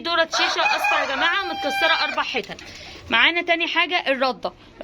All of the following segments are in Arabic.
دورة شيشة اصفر يا جماعة متكسرة 4 حتت. معانا تاني حاجة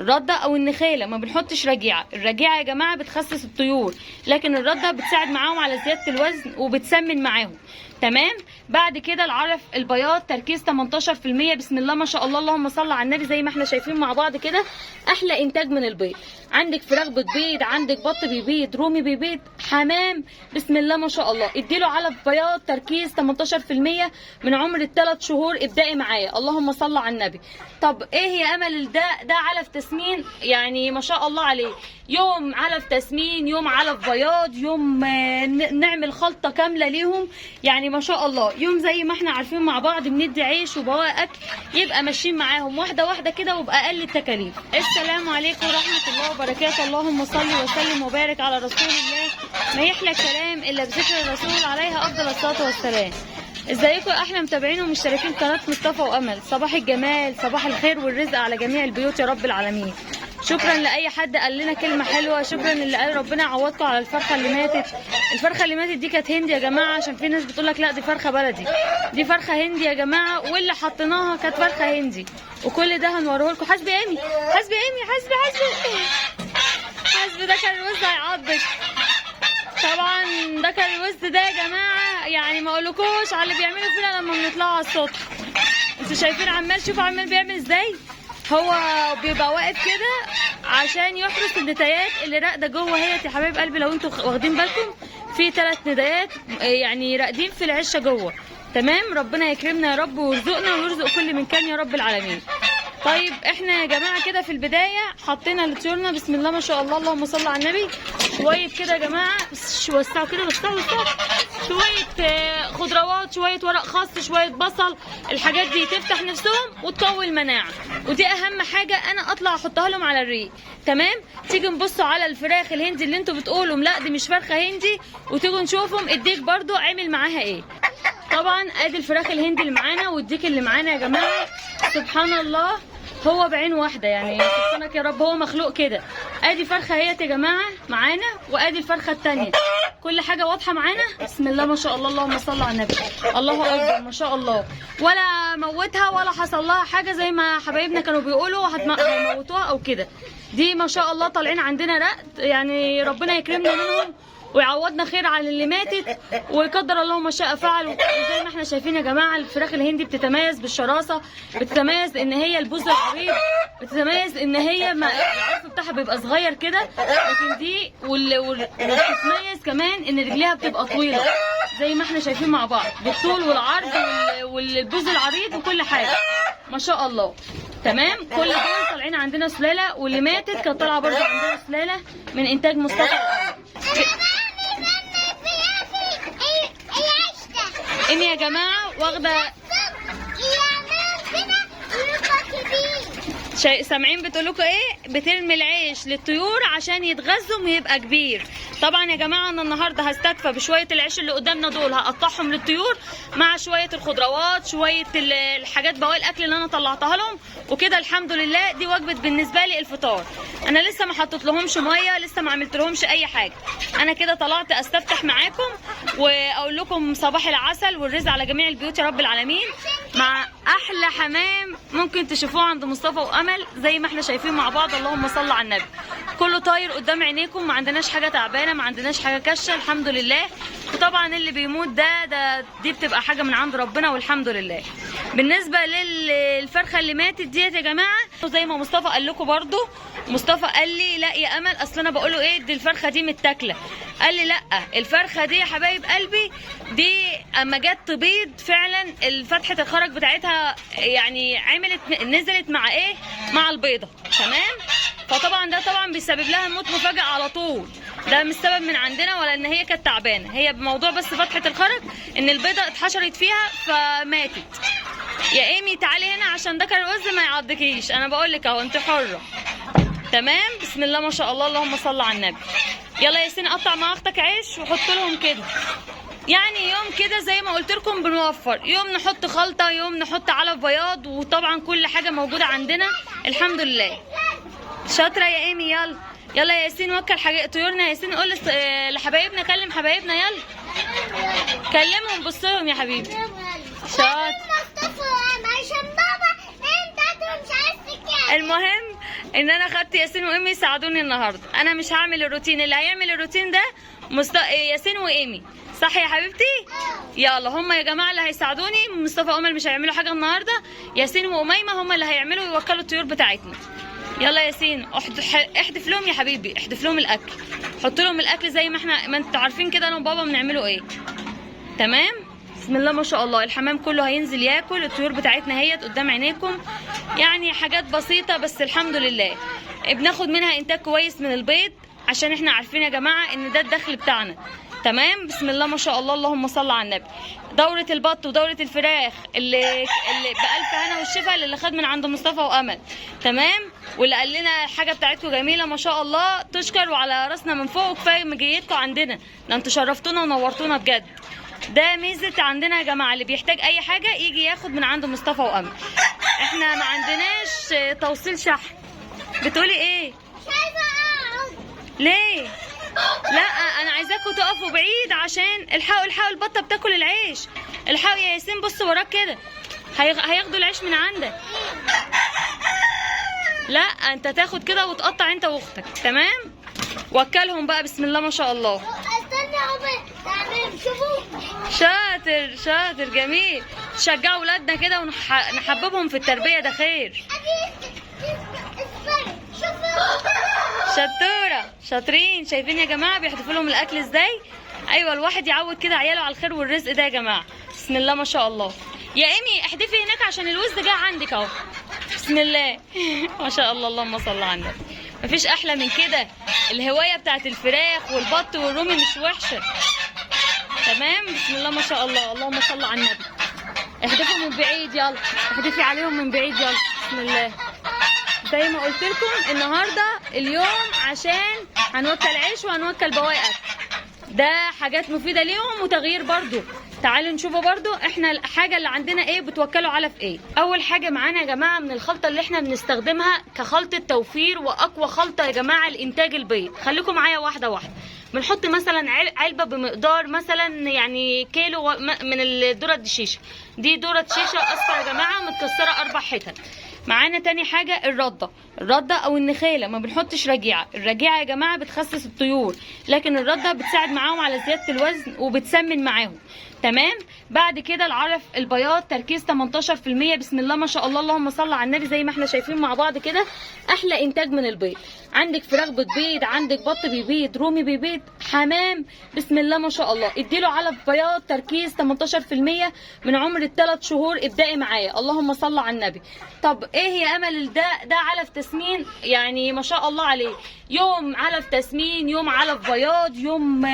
الردة او النخالة. ما بنحطش رجيعة. الرجيعة يا جماعة بتخسس الطيور، لكن الردة بتساعد معاهم على زيادة الوزن وبتسمن معاهم. تمام. بعد كده العلف البياض تركيز 18%. بسم الله ما شاء الله، اللهم صل على النبي. زي ما احنا شايفين مع بعض كده، احلى انتاج من البيض. عندك فراخ بتبيض، عندك بط بيبيض، رومي بيبيض، حمام، بسم الله ما شاء الله. اديله علف بياض تركيز 18% من عمر ال3 شهور. ابدأي معايا، اللهم صل على النبي. طب ايه يا امل؟ ده علف تسمين يعني ما شاء الله عليه. يوم علف تسمين، يوم علف بياض، يوم نعمل خلطة كاملة ليهم، يعني ما شاء الله. يوم زي ما احنا عارفين مع بعض بندي عيش وبواقي اكل، يبقى ماشيين معاهم واحدة واحدة كده وبأقل التكاليف. السلام عليكم ورحمة الله وبركاته. اللهم صل وسلم وبارك على رسول الله. ما يحلى الكلام الا بذكر الرسول عليه افضل الصلاة والسلام. ازيكم يا احلى متابعين ومشتركين قناه مصطفى وامل؟ صباح الجمال، صباح الخير والرزق على جميع البيوت يا رب العالمين. شكرا لاي حد قال لنا كلمه حلوه، شكرا اللي قال ربنا يعوضكم على الفرخه اللي ماتت. الفرخه اللي ماتت دي كانت هندي يا جماعه، عشان في ناس بتقول لك لا دي فرخه بلدي. دي فرخه هندي يا جماعه، واللي حطيناها كانت فرخه هندي. وكل ده هنوريه لكم. حاسبي ايمي، حاسبي ايمي، حاسبي. ده كان الوز هيعضك. طبعا ده كان الوز ده يا جماعه، يعني ما اقولكوش على اللي بيعملوا فينا لما بنطلعوا على السطح. انتوا شايفين عمال، شوفوا عمال بيعمل ازاي. هو بيبقى واقف كده عشان يحرس النتايات اللي راقده جوه. هي يا حبايب قلبي لو انتوا واخدين بالكم، في 3 ندايات يعني راقدين في العشه جوه. تمام. ربنا يكرمنا يا رب ويرزقنا ويرزق كل من كان يا رب العالمين. طيب احنا يا جماعه كده في البدايه حطينا لطيورنا بسم الله ما شاء الله، اللهم صل على النبي، شويه كده يا جماعه. وسعوا كده، وسعوا. شويه خضروات، شويه ورق خاص، شويه بصل. الحاجات دي تفتح نفسهم وتقوي المناعه، ودي اهم حاجه انا اطلع احطها لهم على الريق. تمام. تيجي نبصوا على الفراخ الهندي اللي انتوا بتقولوا لا دي مش فرخه هندي، وتيجوا نشوفهم الديك برضو عامل معاها ايه. طبعا ادي الفراخ الهندي اللي معانا والديك اللي معانا يا جماعه. سبحان الله، هو بعين واحده يعني، سبحانك يا رب، هو مخلوق كده. ادي فرخه اهيت يا جماعه معانا، وادي الفرخه الثانيه. كل حاجه واضحه معانا. بسم الله ما شاء الله، اللهم صل على النبي. الله اكبر ما شاء الله. ولا موتها ولا حصل لها حاجه زي ما حبايبنا كانوا بيقولوا هيموتوها او كده. دي ما شاء الله طالعين عندنا رقد، يعني ربنا يكرمنا منهم ويعوضنا خير على اللي ماتت، ويقدر الله ما شاء فعل. وزي ما احنا شايفين يا جماعه، الفراخ الهندي بتتميز بالشراسه، بتتميز ان هي البوز العريض، بتتميز ان هي العرف بتاعها بيبقى صغير كده، لكن دي وبتتميز كمان ان رجليها بتبقى طويله زي ما احنا شايفين مع بعض، بالطول والعرض والبوز العريض وكل حاجه ما شاء الله. تمام. كل دول طالعين عندنا سلاله، واللي ماتت كانت طالعه برضه عندنا سلاله من انتاج مصطفى. إني يا جماعة واخدة سامعين بتقولكوا ايه؟ بترمي العيش للطيور عشان يتغذوا ويبقى كبير. طبعا يا جماعه انا النهارده هستكفى بشويه العيش اللي قدامنا دول، هقطعهم للطيور مع شويه الخضروات، شويه الحاجات بواقي الاكل اللي انا طلعتها لهم، وكده الحمد لله دي وجبه بالنسبه لي الفطار. انا لسه ما حطيت لهمش ميه، لسه ما عملت لهمش اي حاجه. انا كده طلعت استفتح معاكم واقول لكم صباح العسل والرزق على جميع البيوت يا رب العالمين، مع احلى حمام ممكن تشوفوه عند مصطفى وامل زي ما احنا شايفين مع بعض. اللهم صل على النبي. كله طاير قدام عينيكم، ما عندناش حاجه تعبانه، ما عندناش حاجه كشه الحمد لله. وطبعا اللي بيموت دي بتبقى حاجه من عند ربنا والحمد لله. بالنسبه للفرخه اللي ماتت ديت يا جماعه، زي ما مصطفى قال لكم برضو، مصطفى قال لي لا يا امل، اصل انا بقول له ايه دي الفرخه دي متاكله. قال لي لا، الفرخه دي يا حبايب قلبي دي اما جت تبيض فعلا فتحه الخرج بتاعتها يعني نزلت مع ايه؟ مع البيضه. تمام. فطبعا ده طبعا بيسبب لها موت مفاجئ على طول. ده مش سبب من عندنا ولا ان هي كانت تعبانه، هي بموضوع بس فتحه الخرج ان البيضه اتحشرت فيها فماتت. يا ايمي تعالي هنا عشان ده كان الوز ما يعضكيش، انا بقول لك اهو انت حره. تمام. بسم الله ما شاء الله، اللهم صل على النبي. يلا يا ياسين قطع مع اختك عيش وحط لهم كده. يعني يوم كده زي ما قلت لكم بنوفر، يوم نحط خلطه، يوم نحط علف بياض، وطبعا كل حاجه موجوده عندنا الحمد لله. شاطره يا ايمي. يلا يلا يا ياسين وكل حاجه طيورنا. يا ياسين قول لحبايبنا، كلم حبايبنا، يلا كلمهم، بص لهم يا حبيبي. شاطر. ان انا خدت ياسين وايمي يساعدوني النهارده. انا مش هعمل الروتين، اللي هيعمل الروتين ده ياسين وايمي، صح يا حبيبتي؟ يلا هم يا جماعه اللي هيساعدوني. مصطفى وامل مش هيعملوا حاجه النهارده، ياسين واميمه هم اللي هيعملوا ويوكلوا الطيور بتاعتنا. يلا ياسين احدف لهم يا حبيبي، احدف لهم الاكل، حط لهم الاكل زي ما انتوا عارفين كده انا وبابا بنعمله ايه. تمام؟ بسم الله ما شاء الله. الحمام كله هينزل ياكل، الطيور بتاعتنا هيت قدام عينيكم، يعني حاجات بسيطه بس الحمد لله بناخد منها انتاج كويس من البيض، عشان احنا عارفين يا جماعه ان ده الدخل بتاعنا. تمام؟ بسم الله ما شاء الله، اللهم صل على النبي. دورة البط ودورة الفراخ اللي بألف هنا والشفا اللي خد من عند مصطفى وأمل. تمام؟ واللي قال لنا الحاجة بتاعتكم جميلة ما شاء الله، تشكر وعلى راسنا من فوق، وكفاية مجيتكم عندنا، ده انتوا شرفتونا ونورتونا بجد. ده ميزة عندنا يا جماعة، اللي بيحتاج أي حاجة يجي ياخد من عند مصطفى وأمل. احنا ما عندناش توصيل شحن. بتقولي ايه؟ ليه؟ لا انا عايزاكم تقفوا بعيد عشان الحقوا البطه بتاكل العيش. الحقوا يا ياسين، بص وراك كده، هياخدوا العيش من عندك. لا انت تاخد كده وتقطع انت واختك. تمام؟ وكلهم بقى بسم الله ما شاء الله. شاطر شاطر جميل. تشجعوا ولادنا كده ونحببهم في التربيه، ده خير. شطوره شاطرين. شايفين يا جماعه بيحدفوا لهم الاكل ازاي؟ ايوه الواحد يعود كده عياله على الخير والرزق ده يا جماعه. بسم الله ما شاء الله. يا ايمي احدفي هناك عشان الوز جاي عندك اهو. بسم الله ما شاء الله، اللهم صل على النبي. مفيش احلى من كده. الهوايه بتاعت الفراخ والبط والرومي مش وحشه. تمام؟ بسم الله ما شاء الله، اللهم صل على النبي. احدفوا من بعيد، يلا احدفي عليهم من بعيد، يلا بسم الله. زي ما قلت لكم النهارده اليوم عشان هنوكل عيش وهنوكل بواقي اكل، ده حاجات مفيده ليهم وتغيير برضو. تعالوا نشوفوا برضو احنا الحاجه اللي عندنا ايه، بتوكلوا علف ايه. اول حاجه معانا يا جماعه من الخلطه اللي احنا بنستخدمها كخلطه توفير واقوى خلطه يا جماعه لانتاج البيض. خليكم معايا واحده واحده. بنحط مثلا علبه بمقدار مثلا يعني كيلو من الذره الدشيشه. دي ذره شيشه اصفر يا جماعه متكسره 4 حتت. معانا تاني حاجة الردة أو النخالة. ما بنحطش رجيعة. الرجيعة يا جماعة بتخسس الطيور، لكن الردة بتساعد معاهم على زيادة الوزن وبتسمن معاهم. تمام؟ بعد كده العلف البياض تركيز 18%. بسم الله ما شاء الله، اللهم صل على النبي. زي ما احنا شايفين مع بعض كده احلى انتاج من البيض. عندك فراخ بتبيض، عندك بط بيبيض، رومي بيبيض، حمام، بسم الله ما شاء الله. اديله علف بياض تركيز 18% من عمر ال3 شهور. ابدأي معايا، اللهم صل على النبي. طب ايه يا امل؟ ده علف تسمين يعني ما شاء الله عليه. يوم علف تسمين، يوم علف بياض، يوم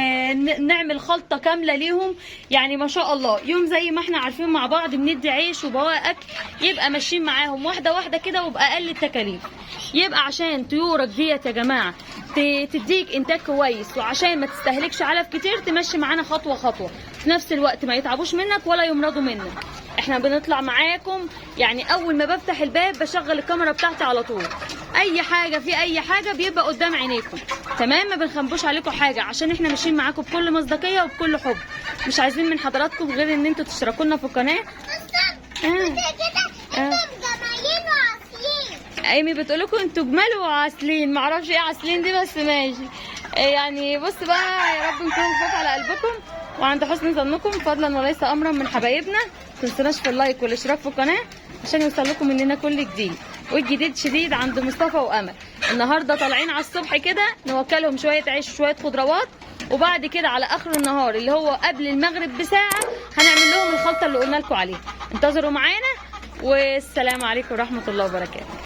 نعمل خلطة كاملة ليهم، يعني ما شاء الله. يوم زي ما احنا عارفين مع بعض بندي عيش وبواقي اكل، يبقى ماشيين معاهم واحدة واحدة كده وبأقل التكاليف. يبقى عشان طيورك ديت يا جماعة تديك انتاج كويس، وعشان ما تستهلكش علف كتير تمشي معانا خطوة خطوة، في نفس الوقت ما يتعبوش منك ولا يمرضوا منك. احنا بنطلع معاكم، يعني اول ما بفتح الباب بشغل الكاميرا بتاعتي على طول. اي حاجه في اي حاجه بيبقى قدام عينيكم. تمام؟ ما بنخبوش عليكم حاجه، عشان احنا ماشيين معاكم بكل مصداقيه وبكل حب. مش عايزين من حضراتكم غير ان انتوا تشتركوا لنا في القناه. ايمي بتقول لكم انتوا جمال وعسلين، معرفش ايه عسلين دي بس ماشي. يعني بص بقى، يا رب نكون خفاف على قلبكم وعند حسن ظنكم، فضلا وليس امرا من حبايبنا. ما تنسوناش في اللايك والاشتراك في القناه عشان يوصل لكم مننا كل جديد. والجديد شديد عند مصطفى وامل. النهارده طالعين على الصبح كده نوكلهم شويه عيش وشويه خضروات، وبعد كده على اخر النهار اللي هو قبل المغرب بساعه هنعمل لهم الخلطه اللي قلنا لكم عليها. انتظروا معانا، والسلام عليكم ورحمه الله وبركاته.